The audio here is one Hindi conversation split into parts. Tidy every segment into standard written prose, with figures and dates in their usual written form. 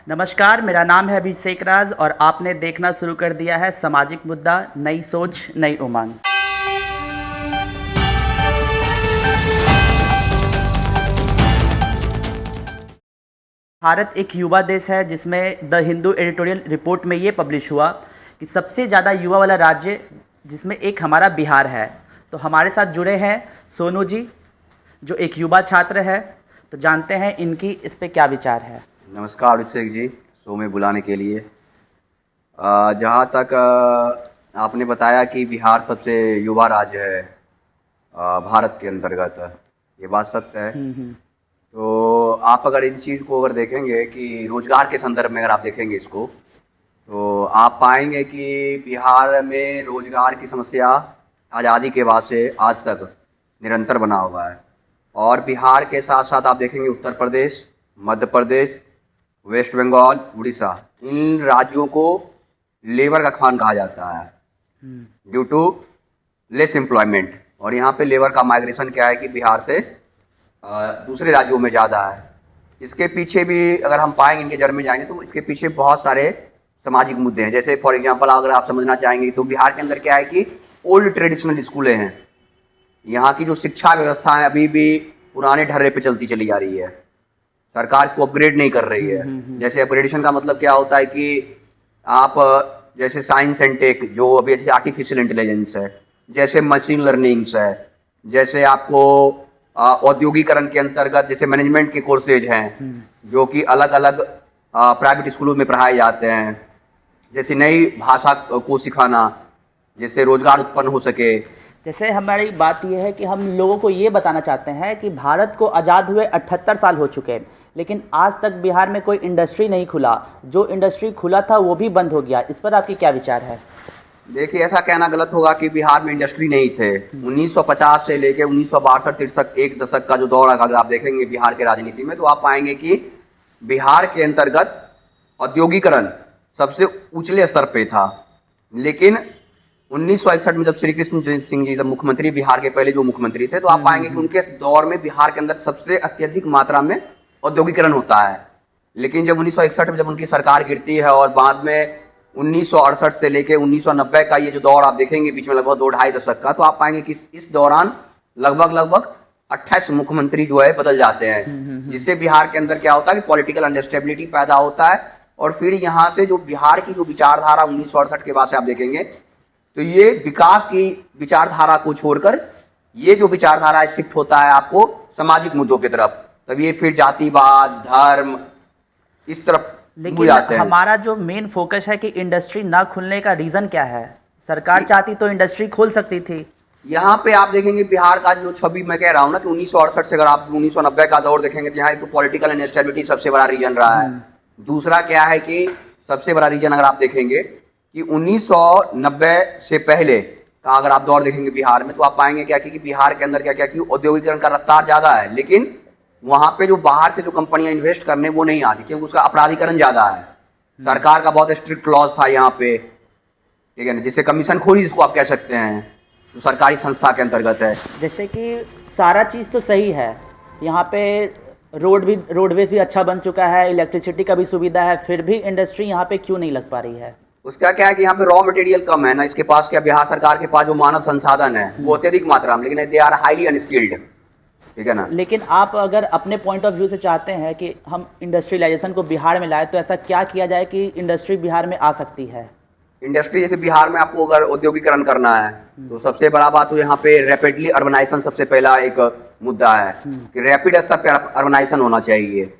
नमस्कार, मेरा नाम है अभिषेक राज और आपने देखना शुरू कर दिया है सामाजिक मुद्दा, नई सोच, नई उमंग। भारत एक युवा देश है जिसमें द हिंदू एडिटोरियल रिपोर्ट में ये पब्लिश हुआ कि सबसे ज़्यादा युवा वाला राज्य जिसमें एक हमारा बिहार है। तो हमारे साथ जुड़े हैं सोनू जी, जो एक युवा छात्र है। तो जानते हैं इनकी इस पे क्या विचार है। नमस्कार अभिषेक जी, शो में बुलाने के लिए। जहाँ तक आपने बताया कि बिहार सबसे युवा राज्य है भारत के अंतर्गत, ये बात सत्य है। तो आप अगर इन चीज़ को अगर देखेंगे कि रोजगार के संदर्भ में अगर आप देखेंगे इसको, तो आप पाएंगे कि बिहार में रोजगार की समस्या आज़ादी के बाद से आज तक निरंतर बना हुआ है। और बिहार के साथ साथ आप देखेंगे उत्तर प्रदेश, मध्य प्रदेश, वेस्ट बंगाल, उड़ीसा, इन राज्यों को लेबर का खान कहा जाता है ड्यू टू लेस एम्प्लॉयमेंट। और यहाँ पे लेबर का माइग्रेशन क्या है कि बिहार से दूसरे राज्यों में ज़्यादा है। इसके पीछे भी अगर हम पाएंगे, इनके जड़ में जाएंगे, तो इसके पीछे बहुत सारे सामाजिक मुद्दे हैं। जैसे फॉर एग्जांपल अगर आप समझना चाहेंगे तो बिहार के अंदर क्या है कि ओल्ड ट्रेडिशनल स्कूलें हैं। यहाँ की जो शिक्षा व्यवस्था है अभी भी पुराने ढर्रे पे चलती चली जा रही है। सरकार इसको अपग्रेड नहीं कर रही है। जैसे अपग्रेडेशन का मतलब क्या होता है कि आप जैसे साइंस एंड टेक, जो अभी जैसे आर्टिफिशियल इंटेलिजेंस है, जैसे मशीन लर्निंग्स है, जैसे आपको औद्योगिकरण के अंतर्गत जैसे मैनेजमेंट के कोर्सेज हैं जो कि अलग अलग प्राइवेट स्कूलों में पढ़ाए जाते हैं। जैसे नई भाषा को सिखाना, जिससे रोजगार उत्पन्न हो सके। जैसे हमारी बात यह है कि हम लोगों को ये बताना चाहते हैं कि भारत को आज़ाद हुए 78 साल हो चुके हैं, लेकिन आज तक बिहार में कोई इंडस्ट्री नहीं खुला। जो इंडस्ट्री खुला था वो भी बंद हो गया। इस पर आपकी क्या विचार है? देखिए, ऐसा कहना गलत होगा कि बिहार में इंडस्ट्री नहीं थे। 1950 से लेके 1962-63 एक दशक का जो दौर अगर आप देखेंगे बिहार के राजनीति में, तो आप पाएंगे कि बिहार के अंतर्गत औद्योगिकरण सबसे ऊंचले स्तर पे था। लेकिन 1961 में जब श्री कृष्ण सिंह जी जब मुख्यमंत्री, बिहार के पहले जो मुख्यमंत्री थे, तो आप पाएंगे कि उनके दौर में बिहार के अंदर सबसे अत्यधिक मात्रा में औद्योगिकरण होता है। लेकिन जब 1961 में जब उनकी सरकार गिरती है और बाद में 1968 से लेके 1990 का ये जो दौर आप देखेंगे बीच में लगभग 2-2.5 दशक का, तो आप पाएंगे कि इस दौरान लगभग 28 मुख्यमंत्री जो है बदल जाते हैं। जिससे बिहार के अंदर क्या होता है कि पॉलिटिकल अनस्टेबिलिटी पैदा होता है। और फिर यहाँ से जो बिहार की जो विचारधारा 1968 के बाद से आप देखेंगे, तो ये विकास की विचारधारा को छोड़कर ये जो विचारधारा शिफ्ट होता है आपको सामाजिक मुद्दों की तरफ। तब ये फिर जातिवाद, धर्म, इस तरफ लेकिन हमारा जो मेन फोकस है कि इंडस्ट्री ना खुलने का रीजन क्या है? सरकार चाहती तो इंडस्ट्री खोल सकती थी। यहाँ पे आप देखेंगे बिहार का जो छवि मैं कह रहा हूँ ना कि 1968 से अगर आप 1990 का दौर देखेंगे, तो यहाँ तो पॉलिटिकल इनस्टेबिलिटी सबसे बड़ा रीजन रहा है। दूसरा क्या है कि सबसे बड़ा रीजन अगर आप देखेंगे कि 1990 से पहले का अगर आप दौर देखेंगे बिहार में, तो आप पाएंगे क्या कि बिहार के अंदर क्या कि औद्योगिकरण का रफ्तार ज्यादा है, लेकिन वहां पे जो बाहर से जो कंपनियां इन्वेस्ट करने वो नहीं आती, क्योंकि उसका अपराधीकरण ज्यादा है। सरकार का बहुत स्ट्रिक्ट लॉज था यहाँ पे, ठीक है ना, जिससे कमीशन खोरी जिसको आप कह सकते हैं, जो सरकारी संस्था के अंतर्गत है। जैसे कि सारा चीज़ तो सही है, यहाँ पे रोडवेज भी अच्छा बन चुका है, इलेक्ट्रिसिटी का भी सुविधा है, फिर भी इंडस्ट्री यहाँ पे क्यों नहीं लग पा रही है? उसका क्या है कि यहाँ पे रॉ मटेरियल कम है ना, इसके पास क्या बिहार सरकार के पास जो मानव संसाधन है वो अत्यधिक मात्रा में, लेकिन दे आर हाईली अनस्किल्ड, ठीक है ना। लेकिन आप अगर अपने पॉइंट ऑफ व्यू से चाहते हैं कि हम इंडस्ट्रियलाइजेशन को बिहार में लाए, तो ऐसा क्या किया जाए कि इंडस्ट्री बिहार में आ सकती है? इंडस्ट्री जैसे बिहार में आपको अगर औद्योगिकरण करना है, तो सबसे बड़ा बात तो यहाँ पे रैपिडली अर्बनाइजेशन सबसे पहला एक मुद्दा है कि रैपिड स्तर पे अर्बनाइजेशन होना चाहिए।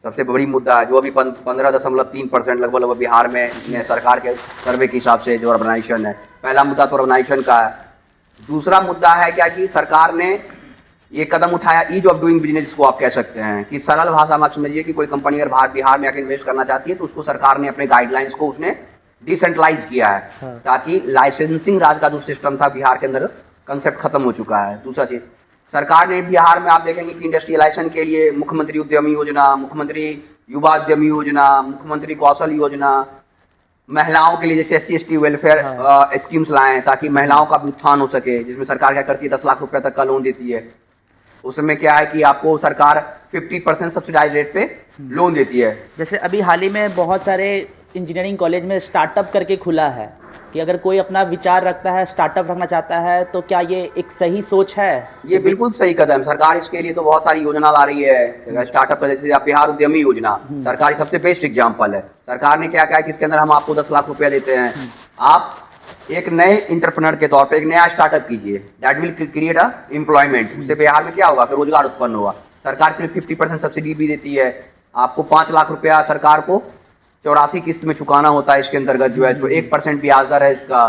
सबसे बड़ी मुद्दा है जो अभी 15.3% लगभग बिहार में सरकार के सर्वे के हिसाब से जो अर्बनाइजेशन है, पहला मुद्दा तो अर्बनाइजेशन का है। दूसरा मुद्दा है क्या कि सरकार ने ये कदम उठाया ईज ऑफ डूइंग बिजनेस, जिसको आप कह सकते हैं कि सरल भाषा में आप समझिए कि कोई कंपनी अगर बाहर बिहार में आकर इन्वेस्ट करना चाहती है, तो उसको सरकार ने अपने गाइडलाइंस को उसने डिसेंट्रलाइज किया है, ताकि लाइसेंसिंग राज का जो सिस्टम था बिहार के अंदर कंसेप्ट खत्म हो चुका है। दूसरा चीज, सरकार ने बिहार में आप देखेंगे कि इंडस्ट्रियलाइजेशन के लिए मुख्यमंत्री उद्यमी योजना, मुख्यमंत्री युवा उद्यमी योजना, मुख्यमंत्री कौशल योजना, महिलाओं के लिए जैसे SC/ST वेलफेयर स्कीम्स लाए ताकि महिलाओं का भी उत्थान हो सके, जिसमें सरकार क्या करती है 10 लाख रुपए तक का लोन देती है। उसमें क्या है कि आपको सरकार 50% सब्सिडाइज रेट पे लोन देती है। जैसे अभी हाल ही में बहुत सारे इंजीनियरिंग कॉलेज में स्टार्टअप करके खुला है कि अगर कोई अपना विचार रखता है, स्टार्टअप रखना चाहता है, तो क्या ये एक सही सोच है? ये बिल्कुल सही कदम, सरकार इसके लिए तो बहुत सारी योजना ला रही है। स्टार्टअप का जैसे बिहार उद्यमी योजना सरकारी सबसे बेस्ट एग्जांपल है। सरकार ने क्या कहा है कि इसके अंदर हम आपको 10 लाख रुपया देते हैं, आप एक नए इंटरप्रेन्योर के तौर पे एक नया स्टार्टअप कीजिए, that will create a employment. उससे बिहार में क्या होगा कि रोजगार उत्पन्न होगा। सरकार सिर्फ 50% सब्सिडी भी देती है, आपको 5 लाख रुपया सरकार को 84 किस्त में चुकाना होता है। इसके अंतर्गत जो है सो 1% ब्याज दर है इसका,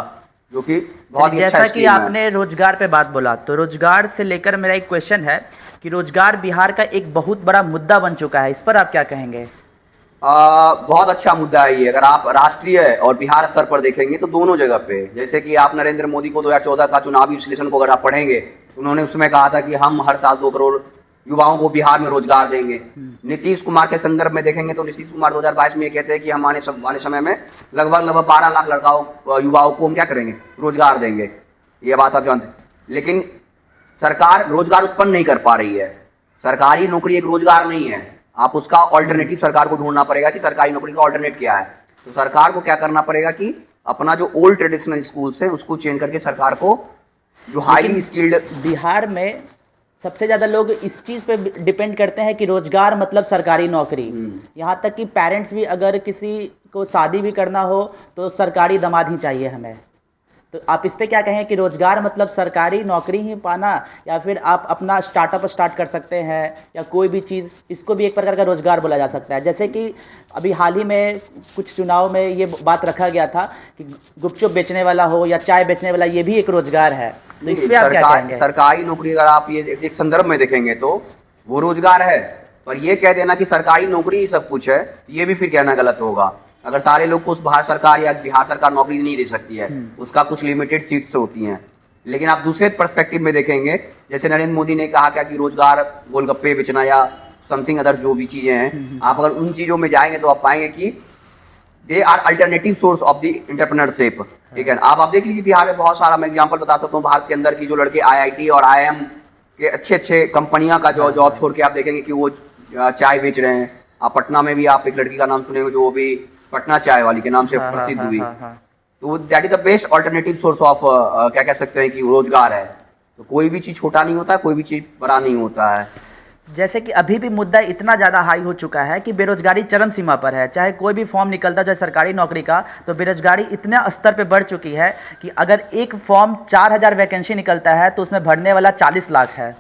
जो कि बहुत ही अच्छा जैसा कि स्कीम है। आपने रोजगार पे बात बोला, तो रोजगार से लेकर मेरा एक क्वेश्चन है कि रोजगार बिहार का एक बहुत बड़ा मुद्दा बन चुका है, इस पर आप क्या कहेंगे? बहुत अच्छा मुद्दा है ये। अगर आप राष्ट्रीय और बिहार स्तर पर देखेंगे तो दोनों जगह पे, जैसे कि आप नरेंद्र मोदी को 2014 का चुनावी विश्लेषण को अगर आप पढ़ेंगे तो उन्होंने उसमें कहा था कि हम हर साल 2 करोड़ युवाओं को बिहार में रोजगार देंगे। नीतीश कुमार के संदर्भ में देखेंगे तो नीतीश कुमार 2022 में ये कहते हैं कि हम आने समय में लगभग 12 लाख युवाओं को हम क्या करेंगे, रोजगार देंगे। ये बात आप जानते हैं, लेकिन सरकार रोजगार उत्पन्न नहीं कर पा रही है। सरकारी नौकरी एक रोजगार नहीं है, आप उसका ऑल्टरनेटिव सरकार को ढूंढना पड़ेगा कि सरकारी नौकरी का ऑल्टरनेट क्या है। तो सरकार को क्या करना पड़ेगा कि अपना जो ओल्ड ट्रेडिशनल स्कूल्स है उसको चेंज करके सरकार को जो हाईली स्किल्ड। बिहार में सबसे ज़्यादा लोग इस चीज़ पे डिपेंड करते हैं कि रोजगार मतलब सरकारी नौकरी। यहाँ तक कि पेरेंट्स भी अगर किसी को शादी भी करना हो तो सरकारी दामाद ही चाहिए हमें। तो आप इस पे क्या कहें कि रोजगार मतलब सरकारी नौकरी ही पाना, या फिर आप अपना स्टार्टअप स्टार्ट कर सकते हैं, या कोई भी चीज़, इसको भी एक प्रकार का रोजगार बोला जा सकता है? जैसे कि अभी हाल ही में कुछ चुनाव में ये बात रखा गया था कि गुपचुप बेचने वाला हो या चाय बेचने वाला, ये भी एक रोजगार है। तो इस पे आप क्या कहेंगे? सरकारी नौकरी अगर आप ये एक संदर्भ में देखेंगे तो वो रोजगार है, पर ये कह देना कि सरकारी नौकरी ही सब कुछ है, ये भी फिर कहना गलत होगा। अगर सारे लोग को भारत सरकार या बिहार सरकार नौकरी नहीं दे सकती है, उसका कुछ लिमिटेड सीट्स होती हैं। लेकिन आप दूसरे पर्सपेक्टिव में देखेंगे, जैसे नरेंद्र मोदी ने कहा क्या कि रोजगार गोलगप्पे बेचना या समथिंग अदर जो भी चीजें हैं, आप अगर उन चीजों में जाएंगे तो आप पाएंगे कि they are alternative source of the entrepreneurship. ठीक है, आप देख लीजिए बिहार में बहुत सारा, मैं एग्जांपल बता सकता हूँ भारत के अंदर की जो लड़के IIT और IIM के अच्छे कंपनियां का जो जॉब छोड़ के आप देखेंगे कि वो चाय बेच रहे हैं। आप पटना में भी आप एक लड़की का नाम सुनेंगे जो भी पटना चाय वाली के नाम से प्रसिद्ध हुई। तो that is the best alternative source of क्या कह सकते हैं कि रोजगार है। तो कोई भी चीज छोटा नहीं होता, कोई भी चीज बड़ा नहीं होता है। जैसे कि अभी भी मुद्दा इतना ज़्यादा हाई हो चुका है कि बेरोजगारी चरम सीमा पर है। चाहे कोई भी फॉर्म निकलता है, चाहे सरकारी नौकरी का, तो बेरोजगारी इतने स्तर पे बढ़ चुकी है कि अगर एक फॉर्म 4000 वैकेंसी निकलता है तो उसमें भरने वाला 40 लाख है।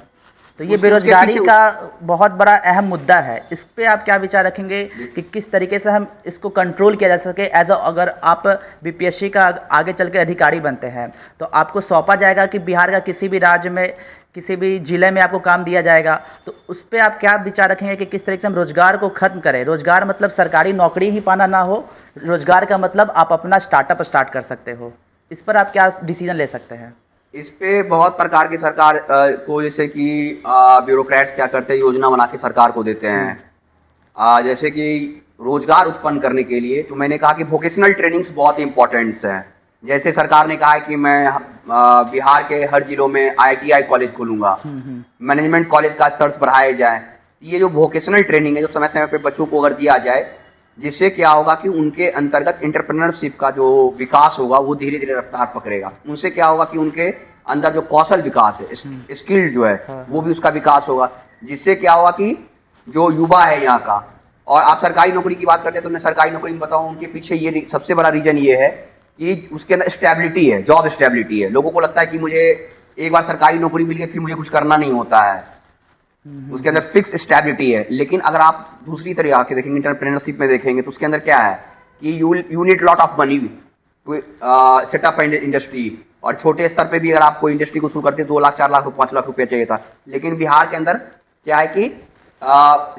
तो ये बेरोजगारी का बहुत बड़ा अहम मुद्दा है। इस पे आप क्या विचार रखेंगे कि किस तरीके से हम इसको कंट्रोल किया जा सके? अगर आप BPSC का आगे चल के अधिकारी बनते हैं तो आपको सौंपा जाएगा कि बिहार का किसी भी राज्य में, किसी भी जिले में आपको काम दिया जाएगा, तो उस पर आप क्या विचार रखेंगे कि किस तरीके से हम रोजगार को खत्म करें? रोजगार मतलब सरकारी नौकरी ही पाना ना हो, रोजगार का मतलब आप अपना स्टार्टअप स्टार्ट कर सकते हो। इस पर आप क्या डिसीजन ले सकते हैं? इस पे बहुत प्रकार की सरकार को, जैसे कि ब्यूरोक्रेट्स क्या करते हैं, योजना बना के सरकार को देते हैं। जैसे कि रोजगार उत्पन्न करने के लिए तो मैंने कहा कि वोकेशनल ट्रेनिंग्स बहुत इंपॉर्टेंट्स हैं। जैसे सरकार ने कहा है कि मैं बिहार के हर जिलों में ITI कॉलेज खोलूंगा, मैनेजमेंट कॉलेज का स्तर बढ़ाए जाए। ये जो वोकेशनल ट्रेनिंग है जो समय समय पे बच्चों को अगर दिया जाए, जिससे क्या होगा कि उनके अंतर्गत एंटरप्रेन्योरशिप का जो विकास होगा वो धीरे धीरे रफ्तार पकड़ेगा। उनसे क्या होगा कि उनके अंदर जो कौशल विकास है, स्किल जो है वो भी उसका विकास होगा, जिससे क्या होगा कि जो युवा है यहाँ का। और आप सरकारी नौकरी की बात करते हैं तो मैं सरकारी नौकरी में बताऊँ, उनके पीछे ये सबसे बड़ा रीजन ये है कि उसके अंदर स्टेबिलिटी है, जॉब स्टेबिलिटी है। लोगों को लगता है कि मुझे एक बार सरकारी नौकरी मिल गई फिर मुझे कुछ करना नहीं होता है, उसके अंदर फिक्स स्टेबिलिटी है। लेकिन अगर आप दूसरी तरह आके देखेंगे, एंटरप्रेन्योरशिप में देखेंगे तो उसके अंदर क्या है कि you need lot of money to set up industry. और छोटे स्तर पे भी अगर आप कोई इंडस्ट्री को शुरू करते 2 लाख 4 लाख 5 लाख रुपया चाहिए था। लेकिन बिहार के अंदर क्या है कि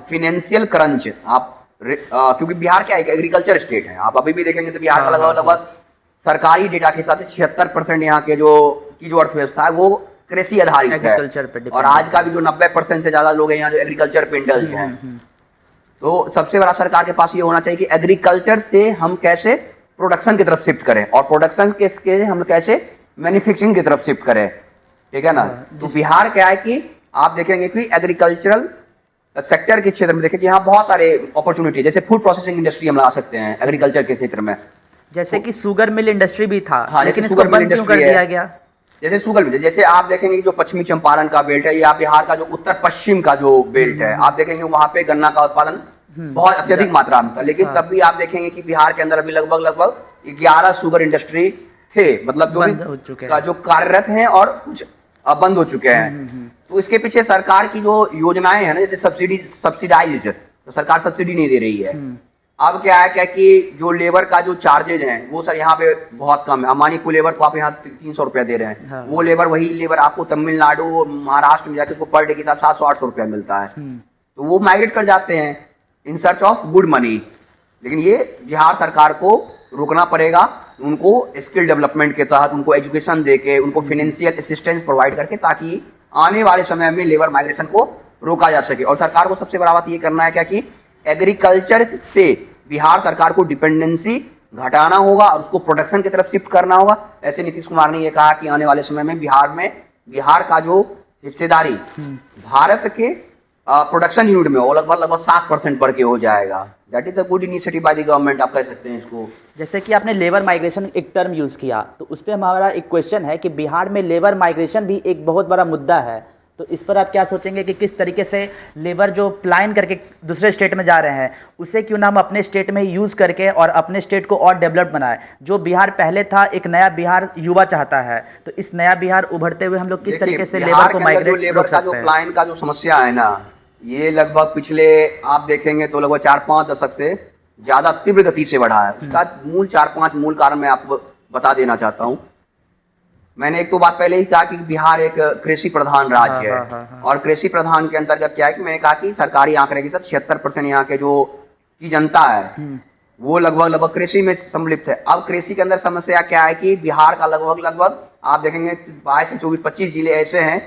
फिनेंशियल क्रंच, आप क्योंकि बिहार क्या है, एग्रीकल्चर स्टेट है। आप अभी भी देखेंगे तो बिहार का लगभग सरकारी डेटा के हिसाब से 76% यहाँ के जो अर्थव्यवस्था है वो कृषि आधारित है। और आज का भी जो 90% से ज्यादा लोग हैं यहाँ जो एग्रीकल्चर पे इंडल्ज हैं। तो सबसे बड़ा सरकार के पास ये होना चाहिए कि एग्रीकल्चर से हम कैसे प्रोडक्शन की तरफ शिफ्ट करें और प्रोडक्शन के हम कैसे मैन्युफैक्चरिंग की तरफ शिफ्ट करें। ठीक है ना। तो बिहार क्या है कि आप देखेंगे कि एग्रीकल्चरल सेक्टर के क्षेत्र में देखें कि यहाँ बहुत सारे अपॉर्चुनिटी है, जैसे फूड प्रोसेसिंग इंडस्ट्री हम लगा सकते हैं एग्रीकल्चर के क्षेत्र में। जैसे कि शुगर मिल इंडस्ट्री भी था, हाँ, लेकिन जैसे इसको शुगर मिल बंद क्यों कर इंडस्ट्री दिया है, गया? जैसे शुगर मिल, जैसे आप देखेंगे कि जो पश्चिमी चंपारण का बेल्ट है या बिहार का जो उत्तर पश्चिम का जो बेल्ट है, आप देखेंगे वहां पे गन्ना का उत्पादन बहुत अत्यधिक मात्रा में था, लेकिन तब भी आप देखेंगे कि बिहार के अंदर अभी लगभग 11 शुगर इंडस्ट्री थे, मतलब जो बंद हो चुके हैं, जो कार्यरत हैं और कुछ बंद हो चुके हैं। तो इसके पीछे सरकार की जो योजनाएं हैं ना, जैसे सब्सिडाइज्ड, तो सरकार सब्सिडी नहीं दे रही है। अब क्या है क्या कि जो लेबर का जो चार्जेज हैं वो सर यहाँ पे बहुत कम है। अब मानिए कोई लेबर को आप यहाँ 300 रुपया दे रहे हैं, हाँ। वो लेबर वही लेबर आपको तमिलनाडु महाराष्ट्र में जाके उसको पर डे के हिसाब 700-800 रुपया मिलता है। तो वो माइग्रेट कर जाते हैं in search of good money. लेकिन ये बिहार सरकार को रोकना पड़ेगा, उनको स्किल डेवलपमेंट के तहत उनको एजुकेशन देके उनको फाइनेंशियल असिस्टेंस प्रोवाइड करके, ताकि आने वाले समय में लेबर माइग्रेशन को रोका जा सके। और सरकार को सबसे बड़ा बात ये करना है क्या कि एग्रीकल्चर से बिहार सरकार को डिपेंडेंसी घटाना होगा और उसको प्रोडक्शन की तरफ शिफ्ट करना होगा। ऐसे नीतीश कुमार ने ये कहा कि आने वाले समय में बिहार का जो हिस्सेदारी भारत के प्रोडक्शन यूनिट में वो लगभग 7% बढ़ के हो जाएगा। That is the good initiative by the government, आप कह सकते हैं इसको। जैसे कि आपने लेबर माइग्रेशन एक टर्म यूज किया, तो उस पर हमारा एक क्वेश्चन है कि बिहार में लेबर माइग्रेशन भी एक बहुत बड़ा मुद्दा है, तो इस पर आप क्या सोचेंगे कि किस तरीके से लेबर जो प्लान करके दूसरे स्टेट में जा रहे हैं उसे क्यों ना हम अपने स्टेट में यूज़ करके और अपने स्टेट को और डेवलप बनाए? जो बिहार पहले था, एक नया बिहार युवा चाहता है, तो इस नया बिहार उभरते हुए हम लोग किस तरीके से लेबर को माइग्रेट रोक सकते हैं? प्लान का जो समस्या है ना, ये लगभग पिछले आप देखेंगे तो लगभग 4-5 दशक से ज्यादा तीव्र गति से बढ़ा है। उसका मूल 4-5 मूल कारण मैं आपको बता देना चाहता हूँ। मैंने एक तो बात पहले ही कहा कि बिहार एक कृषि प्रधान राज्य है, और कृषि प्रधान के अंतर्गत क्या है कि मैंने कहा कि सरकारी आंकड़े के साथ 76% यहाँ के जो की जनता है वो लगभग कृषि में सम्मिलित है। अब कृषि के अंदर समस्या क्या है कि बिहार का लगभग आप देखेंगे 22 से 24-25 जिले ऐसे हैं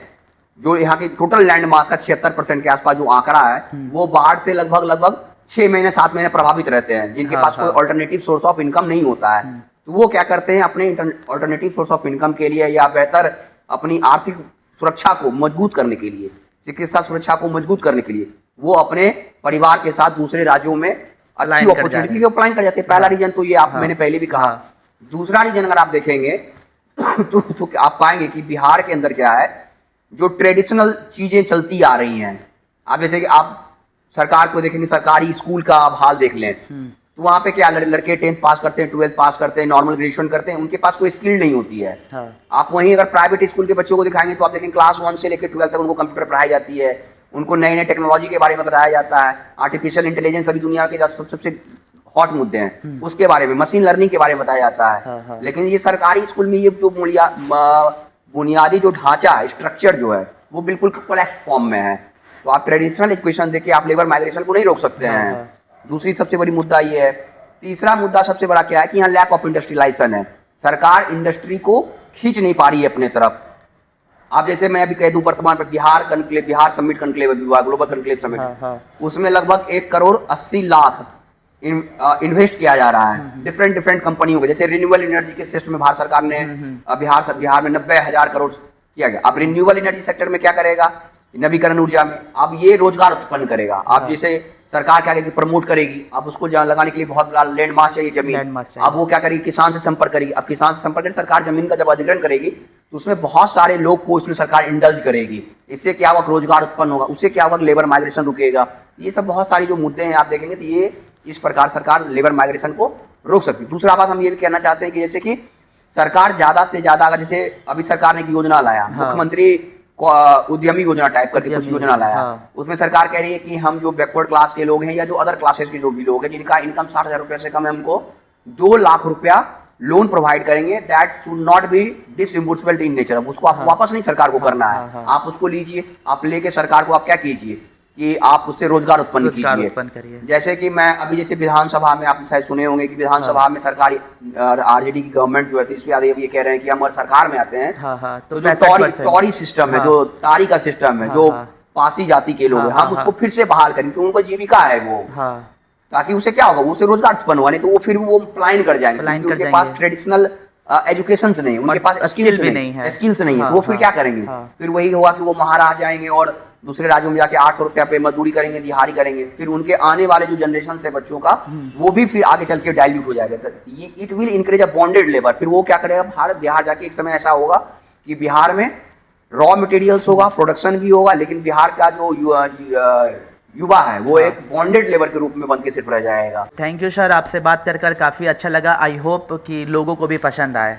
जो यहाँ की टोटल लैंड मास का 76% के आसपास जो आंकड़ा है वो बाढ़ से लगभग 6 महीने 7 महीने प्रभावित रहते हैं, जिनके पास कोई ऑल्टरनेटिव सोर्स ऑफ इनकम नहीं होता है। तो वो क्या करते हैं, अपने ऑल्टरनेटिव सोर्स ऑफ इनकम के लिए या बेहतर अपनी आर्थिक सुरक्षा को मजबूत करने के लिए, चिकित्सा सुरक्षा को मजबूत करने के लिए वो अपने परिवार के साथ दूसरे राज्यों में अच्छी अपॉर्चुनिटी को अप्लाई कर जाते हैं। पहला रीजन तो ये मैंने पहले भी कहा। दूसरा रीजन अगर आप देखेंगे तो आप पाएंगे कि बिहार के अंदर क्या है, जो ट्रेडिशनल चीजें चलती आ रही हैं। आप जैसे कि आप सरकार को देखेंगे, सरकारी स्कूल का आप हाल देख लें, तो वहाँ पे क्या लड़के 10th पास करते हैं, 12th पास करते हैं, नॉर्मल ग्रेजुएशन करते हैं, उनके पास कोई स्किल नहीं होती है। आप वहीं अगर प्राइवेट स्कूल के बच्चों को दिखाएंगे तो आप देखेंगे क्लास 1 से लेकर 12th तक उनको कंप्यूटर पढ़ाई जाती है, उनको नए नए टेक्नोलॉजी के बारे में बताया जाता है, आर्टिफिशियल इंटेलिजेंस अभी दुनिया के सबसे हॉट मुद्दे हैं उसके बारे में, मशीन लर्निंग के बारे में बताया जाता है। लेकिन ये सरकारी स्कूल में ये जो बुनियादी जो ढांचा है, स्ट्रक्चर जो है वो बिल्कुल कोलैप्स फॉर्म में है। तो आप ट्रेडिशनल एजुकेशन देके आप लेबर माइग्रेशन को नहीं रोक सकते हैं। दूसरी सबसे बड़ी मुद्दा ये है। तीसरा मुद्दा सबसे बड़ा क्या है कि यहाँ लैक ऑफ इंडस्ट्रियलाइजेशन है। सरकार इंडस्ट्री को खींच नहीं पा रही है अपने तरफ। आप जैसे मैं अभी कह दूं, वर्तमान में Bihar summit conclave, global conclave summit, उसमें लगभग 1,80,00,000 इन्वेस्ट किया जा रहा है डिफरेंट कंपनियों के। जैसे रिन्यूएबल एनर्जी के सिस्टम में भारत सरकार ने बिहार में 90,000 करोड़ किया गया। अब रिन्यूएबल एनर्जी सेक्टर में क्या करेगा, नवीकरण ऊर्जा में, अब ये रोजगार उत्पन्न करेगा। आप जैसे सरकार क्या करेगी, प्रमोट करेगी, अब उसको लगाने के लिए बहुत बड़ा लैंड मास चाहिए, जमीन। अब वो क्या करेगी, किसान से संपर्क करेगी। अब किसान से संपर्क कर सरकार जमीन का जब अधिग्रहण करेगी तो उसमें बहुत सारे लोग को इसमें सरकार इंडल्ज करेगी। इससे क्या होगा, रोजगार उत्पन्न होगा, उससे क्या होगा, लेबर माइग्रेशन रुकेगा। ये सब बहुत सारी जो मुद्दे हैं आप देखेंगे तो ये इस प्रकार सरकार लेबर माइग्रेशन को रोक सकती है। दूसरा बात हम ये भी कहना चाहते हैं कि जैसे कि सरकार ज्यादा से ज्यादा, अगर जैसे अभी सरकार ने एक योजना लाया, मुख्यमंत्री उद्यमी योजना टाइप करके कुछ योजना लाया, उसमें सरकार कह रही है कि हम जो बैकवर्ड क्लास के लोग हैं या जो अदर क्लासेस के जो भी लोग हैं जिनका इनकम 60,000 रुपए से कम है, हमको 2 लाख रुपया लोन प्रोवाइड करेंगे। That should not be disbursable in nature. अब उसको आप वापस नहीं सरकार को करना है, आप उसको लीजिए, आप लेके सरकार को आप क्या कीजिए कि आप उससे रोजगार उत्पन्न कीजिए। जैसे कि मैं अभी जैसे विधानसभा में आप शायद सुने होंगे कि विधानसभा में सरकारी आरजेडी की गवर्नमेंट जो है तेजस्वी यादव ये कह रहे हैं कि हम अगर सरकार में आते हैं तो जो टॉरी सिस्टम है, जो तारी का सिस्टम है, जो पासी जाति के लोग हैं, हम उसको फिर से बहाल करें क्योंकि उनको जीविका है वो, ताकि उसे क्या होगा, उसे रोजगार उत्पन्न हुआ। नहीं तो वो फिर वो पलायन कर जाएंगे क्योंकि उनके पास ट्रेडिशनल एजुकेशन नहीं, उनके पास skill स्किल्स भी नहीं नहीं है। स्किल्स नहीं है, हाँ, तो वो फिर हाँ, क्या करेंगे? हाँ। फिर वही हुआ कि वो महाराज जाएंगे और दूसरे राज्यों में जाके 800 रुपया पे मजदूरी करेंगे, दिहाड़ी करेंगे, फिर उनके आने वाले जो जनरेशन है बच्चों का, वो भी फिर आगे चल के डाइल्यूट हो जाएगा। तो ये it will encourage a bonded labour. फिर वो क्या करेगा, बिहार जाके एक समय ऐसा होगा कि बिहार में रॉ मटेरियल्स होगा, प्रोडक्शन भी होगा, लेकिन बिहार का जो युवा है वो एक बॉन्डेड लेबर के रूप में बन के सिर्फ रह जाएगा। थैंक यू सर, आपसे बात कर काफ़ी अच्छा लगा। आई होप कि लोगों को भी पसंद आए।